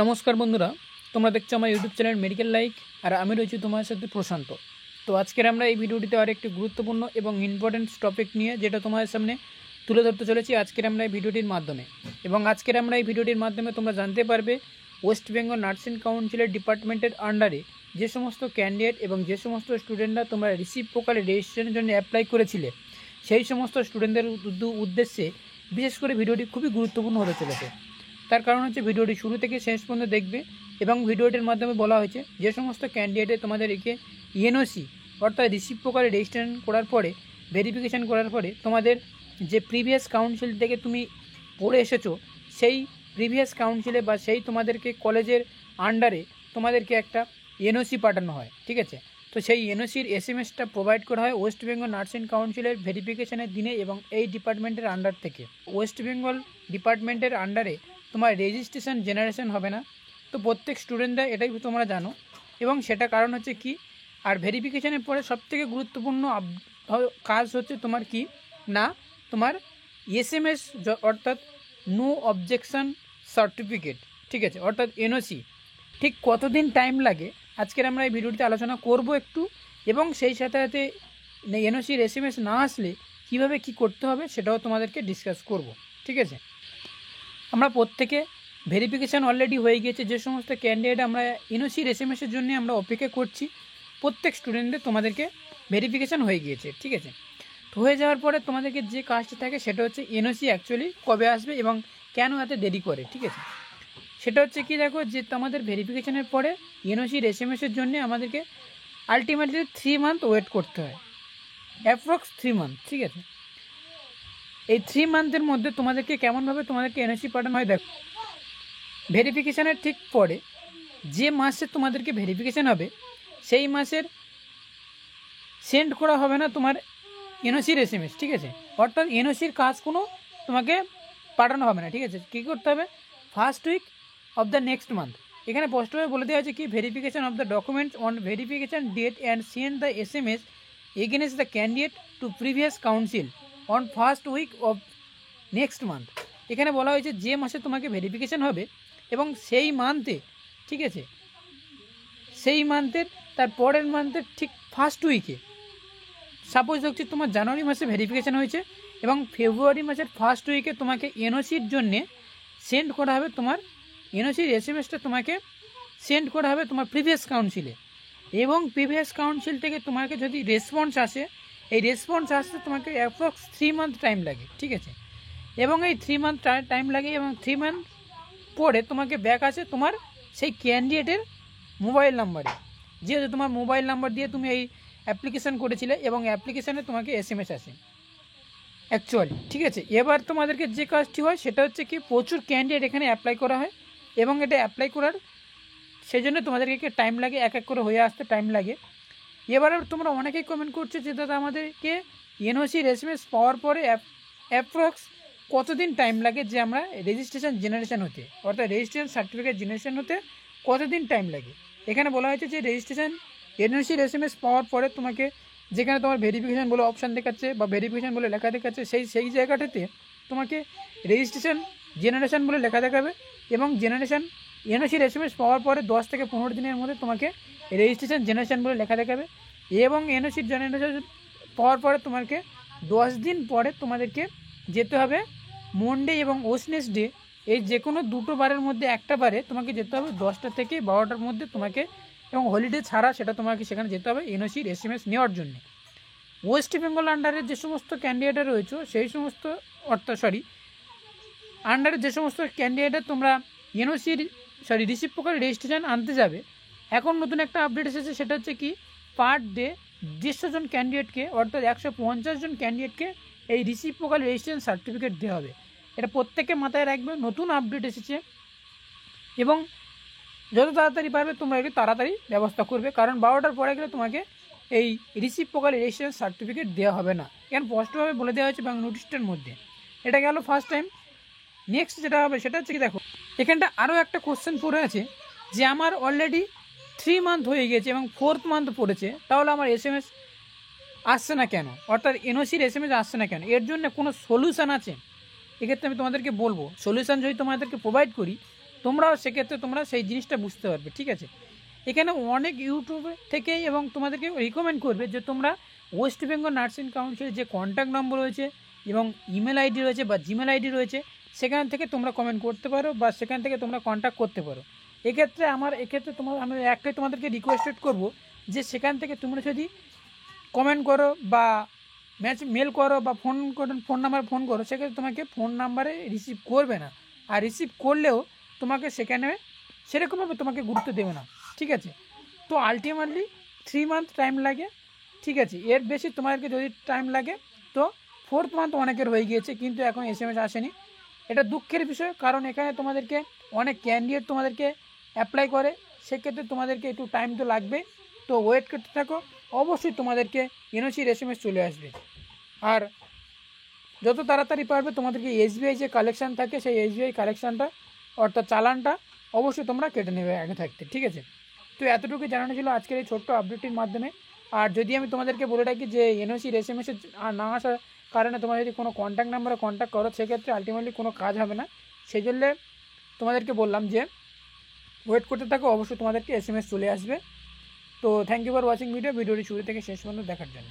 নমস্কার বন্ধুরা, তোমরা দেখছো আমার ইউটিউব চ্যানেল মেডিকেল লাইক, আর আমি রয়েছি তোমার সাথে প্রশান্ত। তো আজকের আমরা এই ভিডিওটিতে আর একটি গুরুত্বপূর্ণ এবং ইম্পর্টেন্ট টপিক নিয়ে যেটা তোমাদের সামনে তুলে ধরতে চলেছি আজকের আমরা এই ভিডিওটির মাধ্যমে। এবং আজকের আমরা এই ভিডিওটির মাধ্যমে তোমরা জানতে পারবে ওয়েস্ট বেঙ্গল নার্সিং কাউন্সিলের ডিপার্টমেন্টের আন্ডারে যে সমস্ত ক্যান্ডিডেট এবং যে সমস্ত স্টুডেন্টরা তোমরা রিসিভ প্রকারে রেজিস্ট্রেশনের জন্য অ্যাপ্লাই করেছিলে, সেই সমস্ত স্টুডেন্টদের উদ্দেশ্যে বিশেষ করে ভিডিওটি খুবই গুরুত্বপূর্ণ হতে চলেছে। তার কারণ হচ্ছে ভিডিওটি শুরু থেকে শেষ পর্যন্ত দেখবে এবং ভিডিওটির মাধ্যমে বলা হয়েছে যে সমস্ত ক্যান্ডিডেটে তোমাদেরকে এনওসি অর্থাৎ রিসিভ প্রকারে রেজিস্ট্রেশন করার পরে ভেরিফিকেশান করার পরে তোমাদের যে প্রিভিয়াস কাউন্সিল থেকে তুমি পড়ে এসেছো, সেই প্রিভিয়াস কাউন্সিলে বা সেই তোমাদেরকে কলেজের আন্ডারে তোমাদেরকে একটা এনওসি পাঠানো হয়। ঠিক আছে, তো সেই এনওসির এসএমএসটা প্রোভাইড করা হয় ওয়েস্ট বেঙ্গল নার্সিং কাউন্সিলের ভেরিফিকেশানের দিনে এবং এই ডিপার্টমেন্টের আন্ডার থেকে। ওয়েস্ট বেঙ্গল ডিপার্টমেন্টের আন্ডারে তোমার রেজিস্ট্রেশন জেনারেশন হবে না, তো প্রত্যেক স্টুডেন্টরা এটাই তোমরা জানো। এবং সেটা কারণ হচ্ছে কি, আর ভেরিফিকেশানের পরে সবথেকে গুরুত্বপূর্ণ কাজ হচ্ছে তোমার কি না, তোমার এসএমএস অর্থাৎ নো অবজেকশন সার্টিফিকেট। ঠিক আছে, অর্থাৎ এনওসি ঠিক কতদিন টাইম লাগে আজকের আমরা এই ভিডিওটিতে আলোচনা করব একটু, এবং সেই সাথে সাথে এনওসির এসএমএস না আসলে কীভাবে কি করতে হবে সেটাও তোমাদেরকে ডিসকাস করব। ঠিক আছে, আমরা প্রত্যেকে ভেরিফিকেশান অলরেডি হয়ে গিয়েছে। যে সমস্ত ক্যান্ডিডেট আমরা এনওসির এসএমএসের জন্য আমরা অপেক্ষা করছি, প্রত্যেক স্টুডেন্টদের তোমাদেরকে ভেরিফিকেশান হয়ে গিয়েছে। ঠিক আছে, তো হয়ে যাওয়ার পরে তোমাদেরকে যে কাজটা থাকে সেটা হচ্ছে এনওসি অ্যাকচুয়ালি কবে আসবে এবং কেন এত দেরি করে। ঠিক আছে, সেটা হচ্ছে কি, দেখো যে তোমাদের ভেরিফিকেশানের পরে এনওসির এসএমএসের জন্য আমাদেরকে আলটিমেটলি 3 মান্থ ওয়েট করতে হয়, অ্যাপ্রক্স 3 মান্থ। ঠিক আছে, এই 3 মান্থের মধ্যে তোমাদেরকে কেমনভাবে তোমাদেরকে এনওসি পাঠানো হয়, দেখো ভেরিফিকেশানের ঠিক পরে যে মাসে তোমাদেরকে ভেরিফিকেশান হবে সেই মাসের সেন্ড করা হবে না তোমার এনওসির এসএমএস। ঠিক আছে, অর্থাৎ এনওসির কাজ কোনো তোমাকে পাঠানো হবে না। ঠিক আছে, কী করতে হবে, first week of the next month. এখানে স্পষ্টভাবে বলে দেওয়া আছে কি, verification of the documents on verification date and send the SMS against the candidate to previous council on first week of next month. এখানে বলা হয়েছে যে মাসে তোমাকে ভেরিফিকেশান হবে এবং সেই মান্থে, ঠিক আছে, সেই মান্থের তার পরের মান্থের ঠিক ফার্স্ট উইকে, সাপোজ হচ্ছে তোমার জানুয়ারি মাসে ভেরিফিকেশান হয়েছে এবং ফেব্রুয়ারি মাসের ফার্স্ট উইকে তোমাকে এনওসির জন্যে সেন্ড করা হবে, তোমার এনওসির এসএমএসটা তোমাকে সেন্ড করা হবে তোমার প্রিভিয়াস কাউন্সিলে। এবং প্রিভিয়াস কাউন্সিল থেকে তোমাকে যদি রেসপন্স আসে, এই রেসপন্স আসতে তোমাকে অ্যাপ্রক্স 3 মান্থ টাইম লাগে। ঠিক আছে, এবং এই 3 মান্থ টাইম লাগে এবং 3 মান্থ পরে তোমাকে ব্যাক আসে তোমার সেই ক্যান্ডিডেটের মোবাইল নাম্বারে, যেহেতু তোমার মোবাইল নাম্বার দিয়ে তুমি এই অ্যাপ্লিকেশান করেছিলে এবং অ্যাপ্লিকেশানে তোমাকে এসএমএস আসে অ্যাকচুয়ালি। ঠিক আছে, এবার তোমাদেরকে যে কাজটি হয় সেটা হচ্ছে কি, প্রচুর ক্যান্ডিডেট এখানে অ্যাপ্লাই করা হয় এবং এটা অ্যাপ্লাই করার সেজন্য তোমাদেরকে টাইম লাগে, এক এক করে হয়ে আসতে টাইম লাগে। এবার তোমরা অনেকেই কমেন্ট করছো যে দাদা আমাদেরকে এনওসির এসএমএস পাওয়ার পরে অ্যাপ্রক্স কতদিন টাইম লাগে যে আমরা রেজিস্ট্রেশন জেনারেশন হতে, অর্থাৎ রেজিস্ট্রেশন সার্টিফিকেট জেনারেশন হতে কতদিন টাইম লাগে। এখানে বলা হয়েছে যে রেজিস্ট্রেশন এনওসির এসএমএস পাওয়ার পরে তোমাকে যেখানে তোমার ভেরিফিকেশান বলে অপশান দেখাচ্ছে বা ভেরিফিকেশান বলে লেখা দেখাচ্ছে, সেই জায়গাটাতে তোমাকে রেজিস্ট্রেশন জেনারেশন বলে লেখা দেখাবে এবং জেনারেশন এনওসির এসএমএস পাওয়ার পরে 10 থেকে 15 দিনের মধ্যে তোমাকে রেজিস্ট্রেশন জেনারেশন বলে লেখা দেখাবে। এবং এনওসির জেনারেশন পাওয়ার পরে তোমাকে 10 দিন পরে তোমাদেরকে যেতে হবে মনডে এবং ওয়েডনেসডে, এই যে কোনো দুটো বারের মধ্যে একটা বারে তোমাকে যেতে হবে 10টা থেকে 12টার মধ্যে তোমাকে, এবং হলিডে ছাড়া সেটা তোমাকে সেখানে যেতে হবে এনওসির এসএমএস নেওয়ার জন্য। ওয়েস্ট বেঙ্গল আন্ডারের যে সমস্ত ক্যান্ডিডেট রয়েছে সেই সমস্ত আন্ডারের যে সমস্ত ক্যান্ডিডেট তোমরা রিসিভ প্রকারে রেজিস্ট্রেশন আনতে যাবে, এখন নতুন একটা আপডেট এসেছে, সেটা হচ্ছে কি, পার ডে 150 জন ক্যান্ডিডেটকে অর্থাৎ 150 জন ক্যান্ডিডেটকে এই রিসিভ প্রকারে রেজিস্ট্রেশন সার্টিফিকেট দেওয়া হবে। এটা প্রত্যেকে মাথায় রাখবে, নতুন আপডেট এসেছে এবং যত তাড়াতাড়ি পারবে তোমরা একটু তাড়াতাড়ি ব্যবস্থা করবে, কারণ 12টার পরে গেলে তোমাকে এই রিসিভ প্রকারে রেজিস্ট্রেশন সার্টিফিকেট দেওয়া হবে না। এখানে স্পষ্টভাবে বলে দেওয়া হয়েছে এবং নোটিশটার মধ্যে। এটা গেল ফার্স্ট টাইম। নেক্সট যেটা হবে সেটা হচ্ছে কি, দেখো এখানটা আরও একটা কোশ্চেন পড়ে আছে যে আমার অলরেডি 3 মান্থ হয়ে গেছে এবং 4th মান্থ পড়েছে, তাহলে আমার এসএমএস আসছে না কেন, অর্থাৎ এনওসির এসএমএস আসছে না কেন, এর জন্য কোনো সলিউশন আছে? এক্ষেত্রে আমি তোমাদেরকে বলবো, সলিউশন যদি তোমাদেরকে প্রোভাইড করি তোমরাও সেক্ষেত্রে তোমরা সেই জিনিসটা বুঝতে পারবে। ঠিক আছে, এখানে অনেক ইউটিউবে থেকেই এবং তোমাদেরকে রিকমেন্ড করবে যে তোমরা ওয়েস্ট বেঙ্গল নার্সিং কাউন্সিলের যে কন্ট্যাক্ট নম্বর রয়েছে এবং ইমেল আইডি রয়েছে বা জিমেল আইডি রয়েছে, সেখান থেকে তোমরা কমেন্ট করতে পারো বা সেখান থেকে তোমরা কন্ট্যাক্ট করতে পারো। এক্ষেত্রে আমি একটাই তোমাদেরকে রিকোয়েস্টেড করব যে সেখান থেকে তোমরা যদি কমেন্ট করো বা মেল করো বা ফোন নাম্বারে ফোন করো, সেক্ষেত্রে তোমাকে ফোন নাম্বারে রিসিভ করবে না, আর রিসিভ করলেও তোমাকে সেখানে সেরকমভাবে তোমাকে গুরুত্ব দেবে না। ঠিক আছে, তো আলটিমেটলি 3 মান্থ টাইম লাগে। ঠিক আছে, এর বেশি তোমাদেরকে যদি টাইম লাগে তো 4th মান্থ অনেকের হয়ে গিয়েছে, কিন্তু এখন SMS আসেনি। এটা দুঃখের বিষয়, কারণ এখানে তোমাদেরকে অনেক ক্যান্ডিডেট তোমাদেরকে অ্যাপ্লাই করে, সেক্ষেত্রে তোমাদেরকে একটু টাইম তো লাগবে। তো ওয়েট করতে থাকো, অবশ্যই তোমাদেরকে এনওসির SMS চলে আসবে। আর যত তাড়াতাড়ি পারবে তোমাদেরকে SBI যে কালেকশান থাকে, সেই SBI কালেকশানটা অর্থাৎ চালানটা অবশ্যই তোমরা কেটে নেবে আগে থাকতে। ঠিক আছে, তো এতটুকু জানানো ছিল আজকের এই ছোট্ট আপডেটটির মাধ্যমে। আর যদি আমি তোমাদেরকে বলে রাখি যে এনওসির SMS না আসার কারণে তোমরা যদি কোনো কন্ট্যাক্ট নাম্বারে কন্ট্যাক্ট করো, সেক্ষেত্রে আলটিমেটলি কোনো কাজ হবে না। সেই জন্য তোমাদেরকে বললাম যে ওয়েট করতে থাকো, অবশ্যই তোমাদেরকে SMS চলে আসবে। তো থ্যাংক ইউ ফর ওয়াচিং ভিডিওটি শুরু থেকে শেষ পর্যন্ত দেখার জন্য।